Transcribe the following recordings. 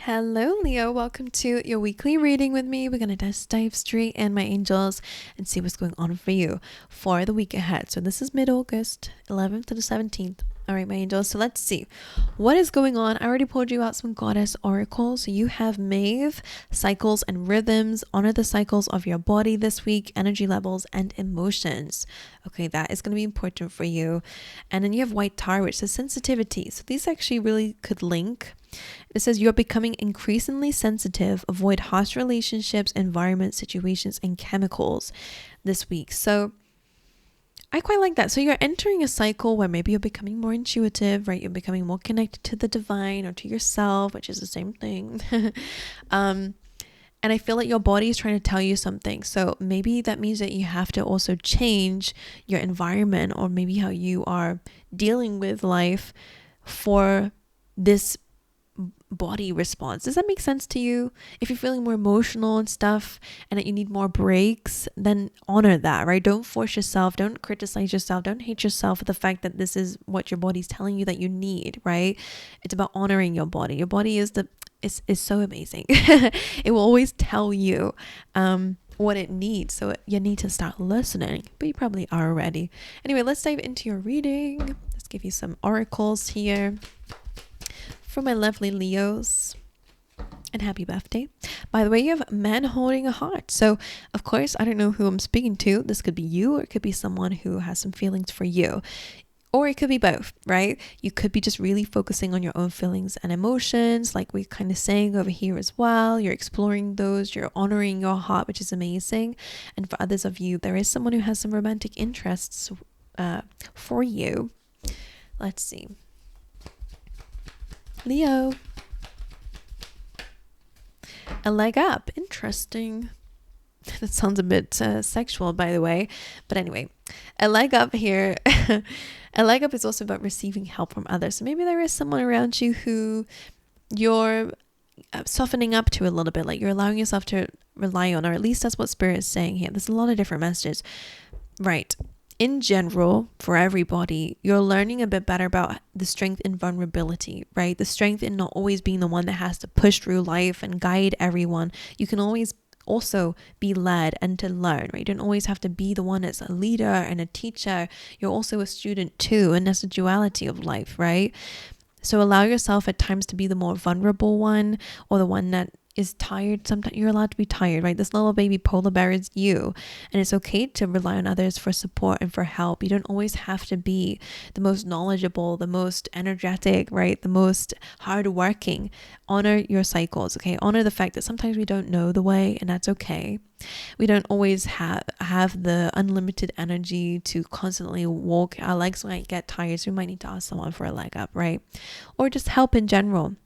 Hello, Leo. Welcome to your weekly reading with me. We're going to just dive straight in, my angels, and see what's going on for you for the week ahead. So this is mid-August, 11th to the 17th. All right, my angels. So let's see what is going on. I already pulled you out some goddess oracles. So you have Maeve, cycles and rhythms. Honor the cycles of your body this week, energy levels and emotions. Okay, that is going to be important for you. And then you have White Tower, which says sensitivity. So these actually really could link. It says you're becoming increasingly sensitive. Avoid harsh relationships, environments, situations, and chemicals this week. So I quite like that. So you're entering a cycle where maybe you're becoming more intuitive, right? You're becoming more connected to the divine or to yourself, which is the same thing. And I feel like your body is trying to tell you something. So maybe that means that you have to also change your environment or maybe how you are dealing with life for this body response. Does that make sense to you? If you're feeling more emotional and stuff and that you need more breaks, then honor that, right? Don't force yourself, don't criticize yourself, don't hate yourself for the fact that this is what your body's telling you that you need, right? It's about honoring your body. Your body is so amazing. It will always tell you what it needs, so you need to start listening, but you probably are already. Anyway, let's dive into your reading. Let's give you some oracles here for my lovely Leos, and happy birthday. By the way, you have man holding a heart. So of course, I don't know who I'm speaking to. This could be you, or it could be someone who has some feelings for you, or it could be both, right? You could be just really focusing on your own feelings and emotions, like we're kind of saying over here as well. You're exploring those, you're honoring your heart, which is amazing. And for others of you, there is someone who has some romantic interests for you. Let's see. Leo, a leg up. Interesting. That sounds a bit sexual, by the way. But anyway, a leg up here. A leg up is also about receiving help from others. So maybe there is someone around you who you're softening up to a little bit, like you're allowing yourself to rely on, or at least that's what Spirit is saying here. There's a lot of different messages, right? In general, for everybody, you're learning a bit better about the strength in vulnerability, right? The strength in not always being the one that has to push through life and guide everyone. You can always also be led and to learn, right? You don't always have to be the one that's a leader and a teacher. You're also a student too, and that's the duality of life, right? So allow yourself at times to be the more vulnerable one, or the one that is tired. Sometimes you're allowed to be tired, right? This little baby polar bear is you, and it's okay to rely on others for support and for help. You don't always have to be the most knowledgeable, the most energetic, right? The most hardworking. Honor your cycles, okay? Honor the fact that sometimes we don't know the way, and that's okay. We don't always have the unlimited energy to constantly walk. Our legs might get tired, so we might need to ask someone for a leg up, right? Or just help in general.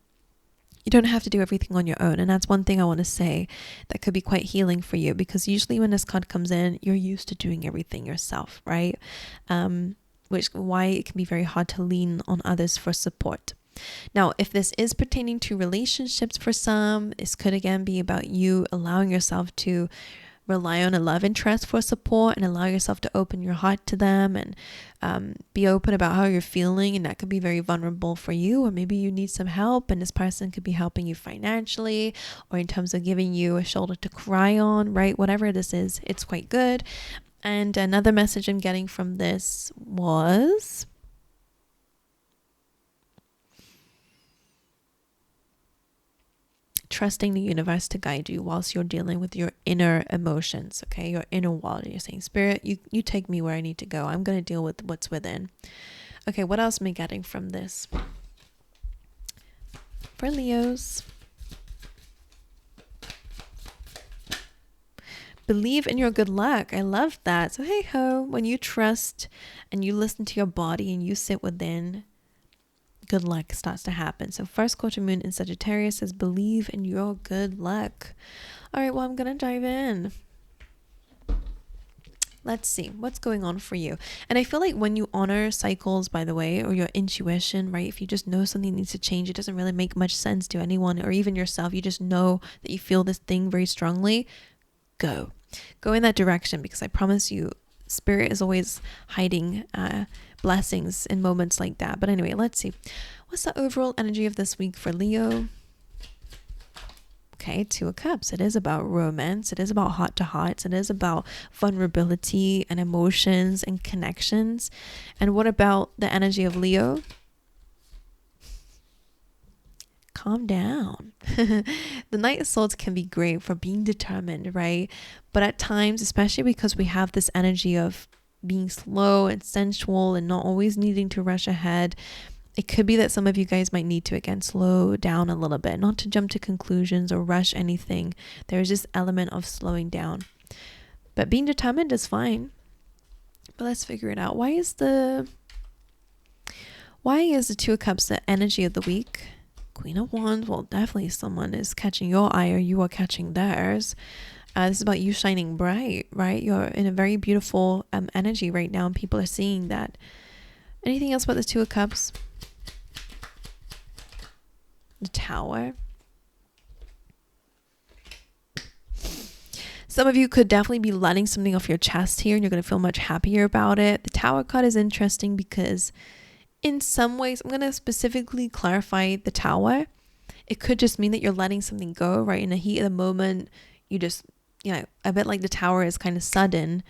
You don't have to do everything on your own. And that's one thing I want to say that could be quite healing for you, because usually when this card comes in, you're used to doing everything yourself, right? Which why it can be very hard to lean on others for support. Now, if this is pertaining to relationships for some, this could again be about you allowing yourself to rely on a love interest for support, and allow yourself to open your heart to them, and be open about how you're feeling. And that could be very vulnerable for you, or maybe you need some help and this person could be helping you financially, or in terms of giving you a shoulder to cry on, right? Whatever this is, it's quite good. And another message I'm getting from this was trusting the universe to guide you whilst you're dealing with your inner emotions, okay? Your inner world. You're saying, Spirit, you take me where I need to go. I'm going to deal with what's within. Okay, what else am I getting from this? For Leos, believe in your good luck. I love that. So hey ho, when you trust and you listen to your body and you sit within, good luck starts to happen. So first quarter moon in Sagittarius says believe in your good luck. All right, well, I'm gonna dive in. Let's see what's going on for you. And I feel like when you honor cycles, by the way, or your intuition, right? If you just know something needs to change, it doesn't really make much sense to anyone or even yourself. You just know that you feel this thing very strongly. Go in that direction, because I promise you, Spirit is always hiding blessings in moments like that. But anyway, let's see. What's the overall energy of this week for Leo? Okay, Two of Cups. It is about romance. It is about heart to hearts. It is about vulnerability and emotions and connections. And what about the energy of Leo? Calm down. The Knight of Swords can be great for being determined, right? But at times, especially because we have this energy of being slow and sensual and not always needing to rush ahead, it could be that some of you guys might need to, again, slow down a little bit, not to jump to conclusions or rush anything. There's this element of slowing down. But being determined is fine. But let's figure it out. Why is the Two of Cups the energy of the week? Queen of Wands, well, definitely someone is catching your eye or you are catching theirs. This is about you shining bright, right? You're in a very beautiful energy right now, and people are seeing that. Anything else about the Two of Cups? The Tower. Some of you could definitely be letting something off your chest here, and you're going to feel much happier about it. The Tower card is interesting because in some ways, I'm going to specifically clarify the Tower. It could just mean that you're letting something go, right? In the heat of the moment, you just, a bit like the Tower is kind of sudden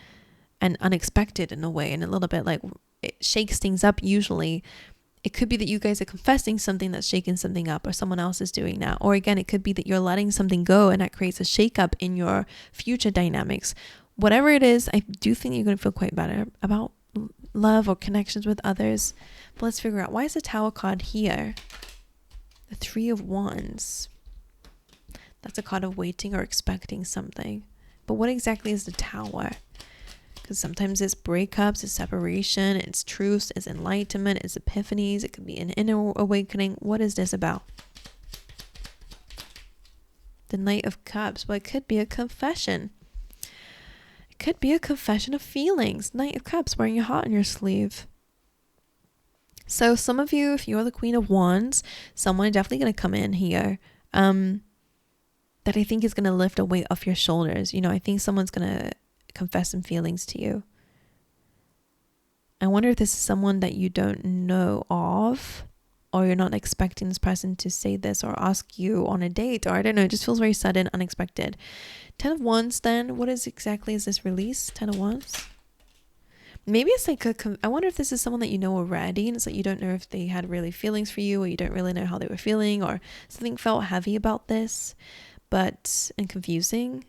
and unexpected in a way, and a little bit like it shakes things up usually. It could be that you guys are confessing something that's shaking something up, or someone else is doing that. Or again, it could be that you're letting something go and that creates a shakeup in your future dynamics. Whatever it is, I do think you're going to feel quite better about love or connections with others. But let's figure out, why is the Tower card here? The Three of Wands. That's a card of waiting or expecting something. But what exactly is the Tower? Because sometimes it's breakups, it's separation, it's truths, it's enlightenment, it's epiphanies. It could be an inner awakening. What is this about? The Knight of Cups. Well, it could be a confession. It could be a confession of feelings. Knight of Cups, wearing your heart on your sleeve. So some of you, if you're the Queen of Wands, someone is definitely going to come in here that I think is going to lift a weight off your shoulders. I think someone's going to confess some feelings to you. I wonder if this is someone that you don't know of, or you're not expecting this person to say this or ask you on a date, or I don't know, it just feels very sudden, unexpected. 10 of Wands then, what is this release? 10 of Wands. Maybe it's like I wonder if this is someone that you know already, and it's like you don't know if they had really feelings for you, or you don't really know how they were feeling, or something felt heavy about this, and confusing,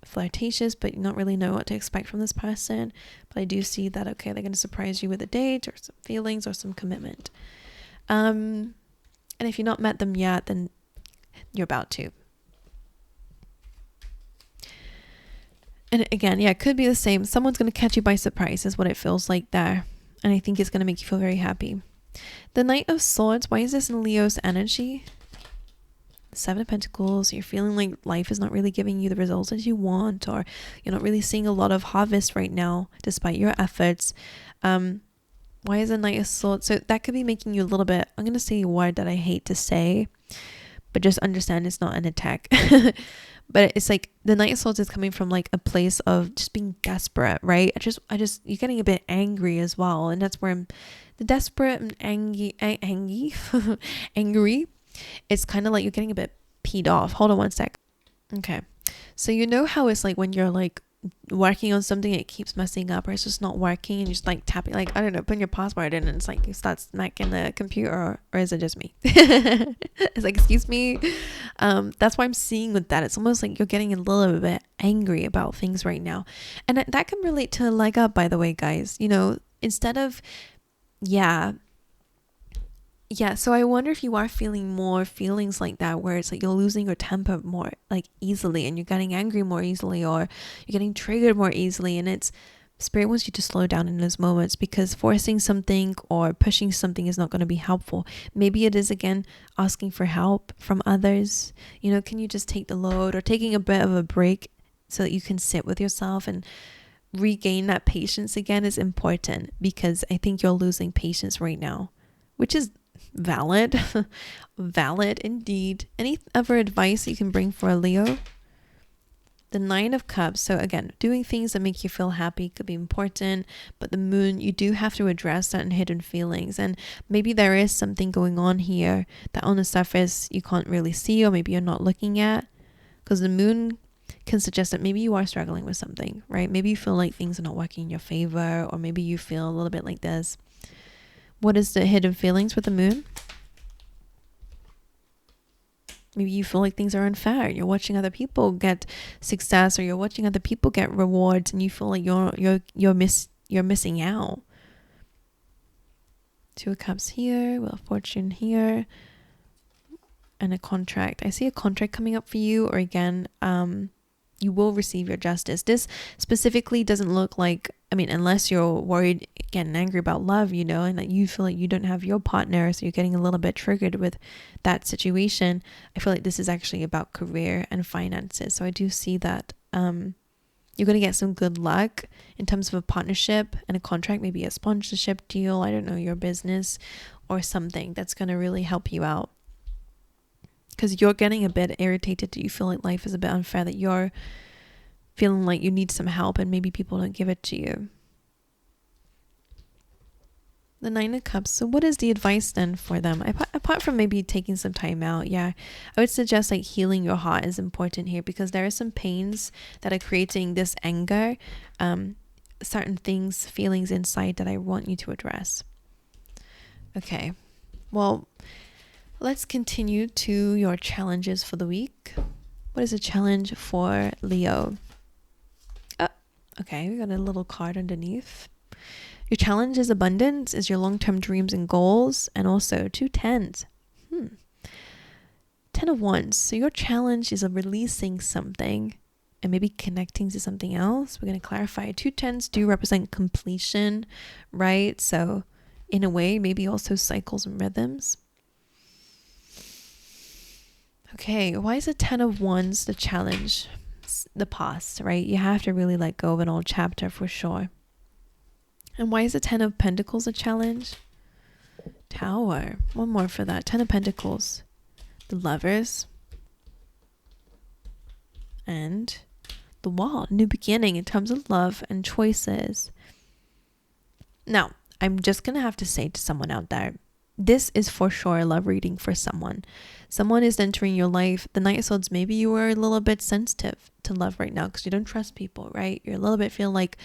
flirtatious, but you don't really know what to expect from this person. But I do see that, okay, they're going to surprise you with a date or some feelings or some commitment. And if you've not met them yet, then you're about to. And again, it could be the same. Someone's going to catch you by surprise is what it feels like there. And I think it's going to make you feel very happy. The Knight of Swords, why is this in Leo's energy? The Seven of Pentacles, you're feeling like life is not really giving you the results that you want, or you're not really seeing a lot of harvest right now, despite your efforts. Why is the Knight of Swords? So that could be making you a little bit, I'm going to say a word that I hate to say, but just understand it's not an attack. But it's like the Knight of Swords is coming from like a place of just being desperate, right? You're getting a bit angry as well. And that's where I'm the desperate and angry. It's kind of like you're getting a bit peed off. Hold on one sec. Okay. So you know how it's like when you're like working on something, it keeps messing up, or it's just not working, and you're just like tapping, like, I don't know, putting your password in, and it's like you start smacking the computer, or is it just me? It's like, excuse me. That's why I'm seeing with that. It's almost like you're getting a little bit angry about things right now. And that can relate to a leg up, by the way, guys. Instead of, so I wonder if you are feeling more feelings like that, where it's like you're losing your temper more like easily, and you're getting angry more easily, or you're getting triggered more easily, and it's Spirit wants you to slow down in those moments, because forcing something or pushing something is not going to be helpful. Maybe it is, again, asking for help from others. Can you just take the load, or taking a bit of a break so that you can sit with yourself and regain that patience again is important, because I think you're losing patience right now, which is valid. Valid indeed. Any other advice you can bring for a Leo? The Nine of Cups. So again, doing things that make you feel happy could be important, but the Moon, you do have to address certain hidden feelings, and maybe there is something going on here that on the surface you can't really see, or maybe you're not looking at. because the moon can suggest that maybe you are struggling with something, right? Maybe you feel like things are not working in your favor, or maybe you feel a little bit like this. What is the hidden feelings with the moon? Maybe you feel like things are unfair. You're watching other people get success, or you're watching other people get rewards, and you feel like you're missing out. Two of Cups here, Wheel of Fortune here, and a contract. I see a contract coming up for you, or again, you will receive your justice. This specifically doesn't look like, unless you're worried, getting angry about love, and that you feel like you don't have your partner, so you're getting a little bit triggered with that situation. I feel like this is actually about career and finances. So I do see that you're going to get some good luck in terms of a partnership and a contract, maybe a sponsorship deal, I don't know, your business or something that's going to really help you out. Because you're getting a bit irritated. You feel like life is a bit unfair, that you're feeling like you need some help and maybe people don't give it to you. The Nine of Cups. So what is the advice then for them? Apart from maybe taking some time out, I would suggest like healing your heart is important here, because there are some pains that are creating this anger, certain things, feelings inside that I want you to address. Okay, well, let's continue to your challenges for the week. What is a challenge for Leo? Oh, okay, we got a little card underneath. Your challenge is abundance, is your long-term dreams and goals, and also 2 tens. 10 of Wands. So your challenge is releasing something and maybe connecting to something else. We're going to clarify. 2 tens do represent completion, right? So in a way, maybe also cycles and rhythms. Okay, why is the 10 of Wands the challenge? The past, right? You have to really let go of an old chapter for sure. And why is the 10 of Pentacles a challenge? Tower. One more for that. 10 of Pentacles. The Lovers. And the Wall. New beginning in terms of love and choices. Now, I'm just going to have to say to someone out there, this is for sure a love reading for someone. Someone is entering your life. The Knight of Swords, maybe you are a little bit sensitive to love right now because you don't trust people, right? You're a little bit feeling like,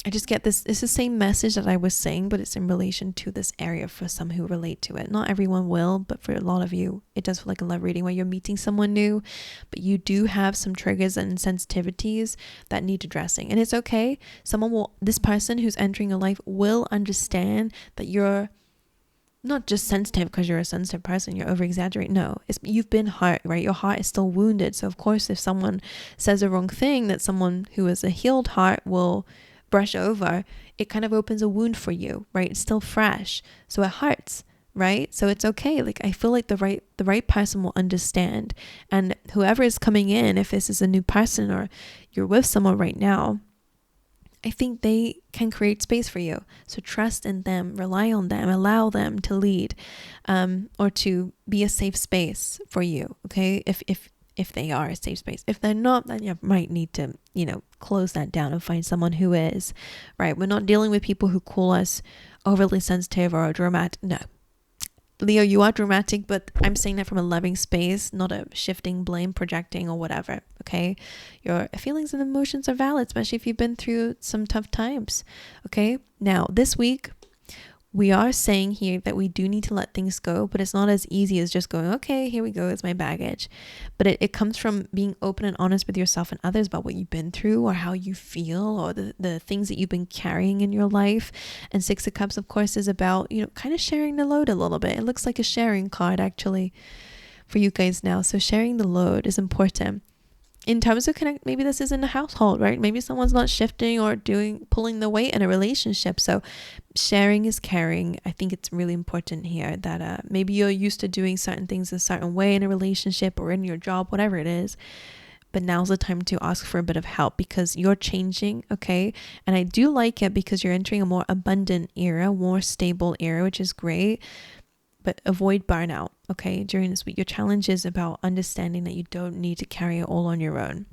I just get this. It's the same message that I was saying, but it's in relation to this area for some who relate to it. Not everyone will, but for a lot of you, it does feel like a love reading where you're meeting someone new, but you do have some triggers and sensitivities that need addressing. And it's okay. This person who's entering your life will understand that you're not just sensitive because you're a sensitive person, you're over exaggerating. No, you've been hurt, right? Your heart is still wounded. So of course, if someone says the wrong thing that someone who is a healed heart will brush over, it kind of opens a wound for you, right? It's still fresh, so it hurts, right? So it's okay. Like, I feel like the right person will understand, and whoever is coming in, if this is a new person or you're with someone right now, I think they can create space for you. So trust in them, rely on them, allow them to lead, or to be a safe space for you. Okay, if they are a safe space. If they're not, then you might need to, close that down and find someone who is, right? We're not dealing with people who call us overly sensitive or dramatic. No. Leo, you are dramatic, but I'm saying that from a loving space, not a shifting, blame, projecting, or whatever, okay? Your feelings and emotions are valid, especially if you've been through some tough times, okay? Now, this week, we are saying here that we do need to let things go, but it's not as easy as just going, okay, here we go, it's my baggage. But it comes from being open and honest with yourself and others about what you've been through or how you feel or the things that you've been carrying in your life. And 6 of Cups, of course, is about, kind of sharing the load a little bit. It looks like a sharing card actually for you guys now. So sharing the load is important. In terms of connect, maybe this is in a household, right? Maybe someone's not shifting or pulling the weight in a relationship. So sharing is caring. I think it's really important here that maybe you're used to doing certain things a certain way in a relationship or in your job, whatever it is. But now's the time to ask for a bit of help because you're changing, okay? And I do like it because you're entering a more abundant era, more stable era, which is great. But avoid burnout, okay? During this week, your challenge is about understanding that you don't need to carry it all on your own.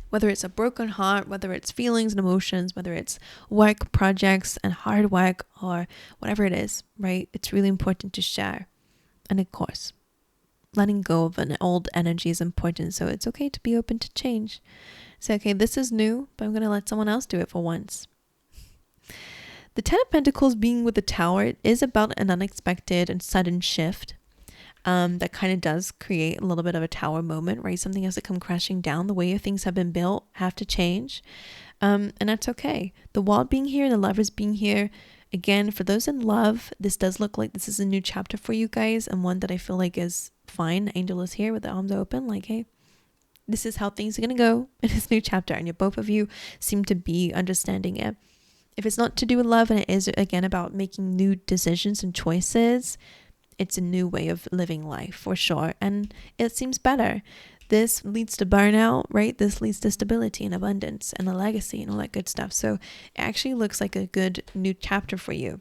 Whether it's a broken heart, whether it's feelings and emotions, whether it's work projects and hard work or whatever it is, right? It's really important to share. And of course, letting go of an old energy is important. So it's okay to be open to change. Say, okay, this is new, but I'm going to let someone else do it for once. The Ten of Pentacles being with the Tower is about an unexpected and sudden shift. That kind of does create a little bit of a tower moment, right? Something has to come crashing down. The way things have been built have to change. And that's okay. The World being here, the Lovers being here. Again, for those in love, this does look like this is a new chapter for you guys, and one that I feel like is fine. Angel is here with the arms open, like, hey, this is how things are going to go in this new chapter. And both of you seem to be understanding it. If it's not to do with love, and it is, again, about making new decisions and choices, it's a new way of living life for sure. And it seems better. This leads to burnout, right? This leads to stability and abundance and a legacy and all that good stuff. So it actually looks like a good new chapter for you.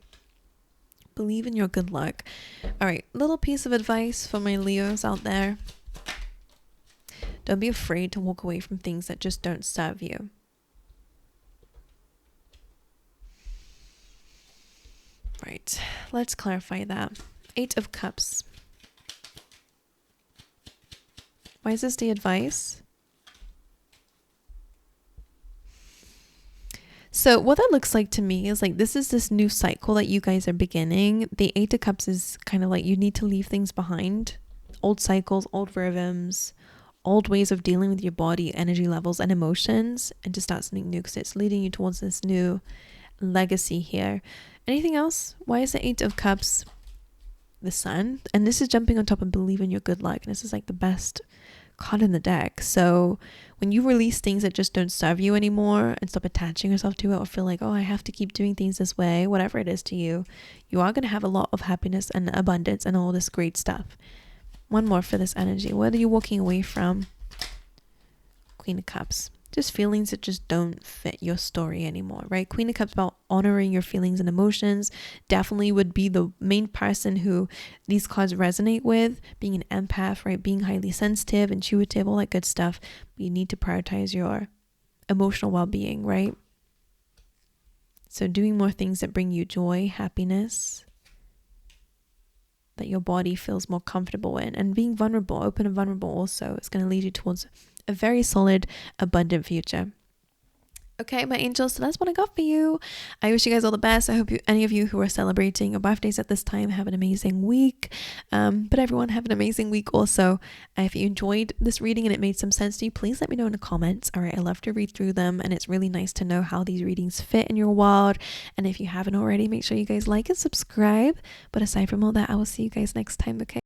Believe in your good luck. All right, little piece of advice for my Leos out there. Don't be afraid to walk away from things that just don't serve you. Right, let's clarify that. 8 of Cups. Why is this the advice? So what that looks like to me is like, this is this new cycle that you guys are beginning. The 8 of Cups is kind of like, you need to leave things behind. Old cycles, old rhythms, old ways of dealing with your body, energy levels, and emotions, and to start something new, because it's leading you towards this new legacy here. Anything else? Why is the 8 of Cups the Sun? And this is jumping on top of believe in your good luck. And this is like the best card in the deck. So when you release things that just don't serve you anymore and stop attaching yourself to it, or feel like, oh, I have to keep doing things this way, whatever it is to you, you are going to have a lot of happiness and abundance and all this great stuff. One more for this energy. What are you walking away from? Queen of Cups. Just feelings that just don't fit your story anymore, right? Queen of Cups about honoring your feelings and emotions. Definitely would be the main person who these cards resonate with. Being an empath, right? Being highly sensitive, intuitive, all that good stuff. But you need to prioritize your emotional well-being, right? So doing more things that bring you joy, happiness, that your body feels more comfortable in, and being vulnerable, open and vulnerable also is going to lead you towards a very solid, abundant future. Okay, my angels, so that's what I got for you. I wish you guys all the best. I hope any of you who are celebrating your birthdays at this time have an amazing week. But everyone have an amazing week also. If you enjoyed this reading and it made some sense to you, please let me know in the comments. All right, I love to read through them, and it's really nice to know how these readings fit in your world. And if you haven't already, make sure you guys like and subscribe. But aside from all that, I will see you guys next time, okay?